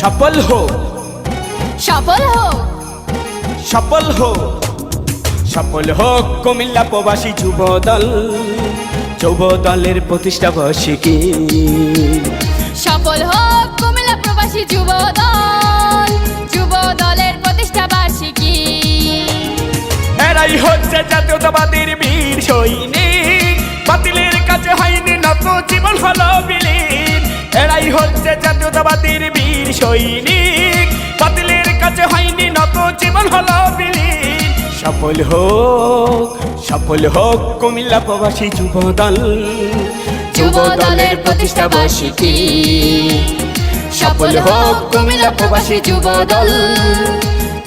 সফল হো সফল হোক সফল হো সফল হোক কুমিল্লা প্রবাসী যুবদল যুবদলের প্রতিষ্ঠা বার্ষিকী সফল হোক কুমিল্লা প্রবাসী যুবদল যুবদলের প্রতিষ্ঠা বার্ষিকী এরাই হচ্ছে জাতীয়তাবাদীর বীর সৈনিক বাতিলের কাছে হয়নি নত জীবন হলো বিলীন এরাই হচ্ছে জাতীয়তাবাদীর বীর সৈনিক বাতিলের কাছে হয়নি নত জীবন হলো বিলীন সফল হোক কুমিল্লা প্রবাসী যুবদল যুবদলের প্রতিষ্ঠা বার্ষিকী সফল হোক কুমিল্লা প্রবাসী যুবদল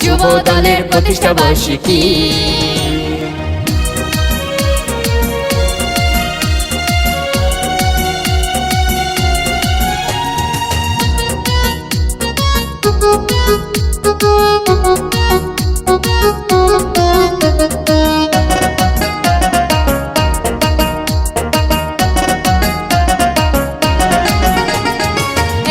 যুবদলের প্রতিষ্ঠা বার্ষিকী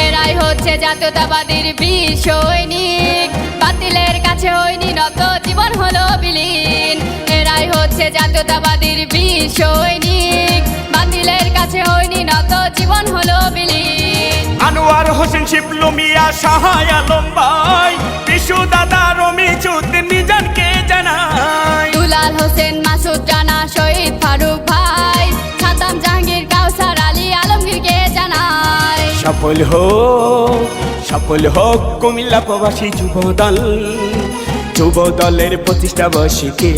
এরাই হচ্ছে জাতীয়তাবাদীর বীর সৈনিক বাতিলের কাছে হয়নি নত জীবন হলো বিলীন এরাই হচ্ছে জাতীয়তাবাদীর বীর সৈনিক বাতিলের কাছে হয়নি নত জীবন হলো বিলীন আনোয়ার হোসেন শিবলু মিয়া শাহাই আলম ভাই বিশু দাদা রমিজউদ্দিন মিজানকে জানাই দুলাল হোসেন মাসুদ রানা শহীদ ফারুক ভাই খাতাম জাহাঙ্গীর কাউসার আলী আলমগীরকে জানাই সফল হোক কুমিল্লা প্রবাসী যুবদল যুবদলের প্রতিষ্ঠা বার্ষিকী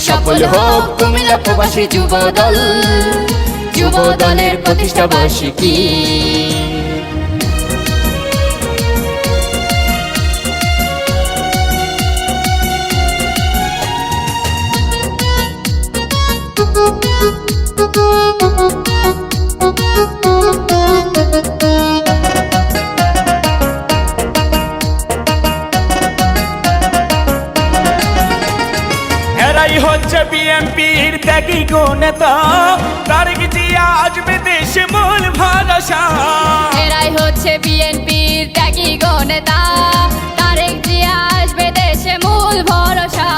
সফল হোক কুমিল্লা প্রবাসী যুবদল যুবদলের প্রতিষ্ঠা বার্ষিকী এরাই হচ্ছে বিএনপির ত্যাগী গো নেতা তারেক জিয়া আসবে দেশে মূল ভরসা এরাই হচ্ছে বিএনপির ত্যাগী গো নেতা তারেক জিয়া আসবে দেশে মূল ভরসা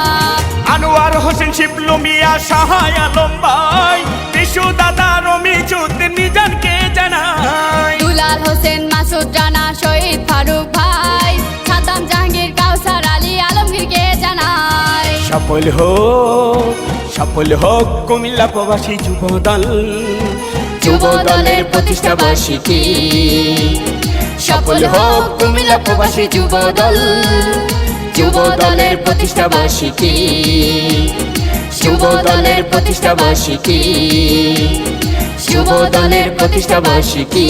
আনোয়ার হোসেন শিবলু মিয়া শাহাই আলম ভাই বিশু দাদা রমিজউদ্দিন মিজানকে জানাই দুলাল হোসেন মাসুদ রানা শহীদ ফারুক ভাই খাতাম জাহাঙ্গীর কাউসার আলী আলমগীরকে জানাই সফল হোক কুমিল্লা প্রবাসী যুবদল যুবদলের প্রতিষ্ঠা বার্ষিকী সফল হোক কুমিল্লা প্রবাসী যুবদল যুবদলের প্রতিষ্ঠা বার্ষিকী যুবদলের প্রতিষ্ঠা বার্ষিকী যুবদলের প্রতিষ্ঠা বার্ষিকী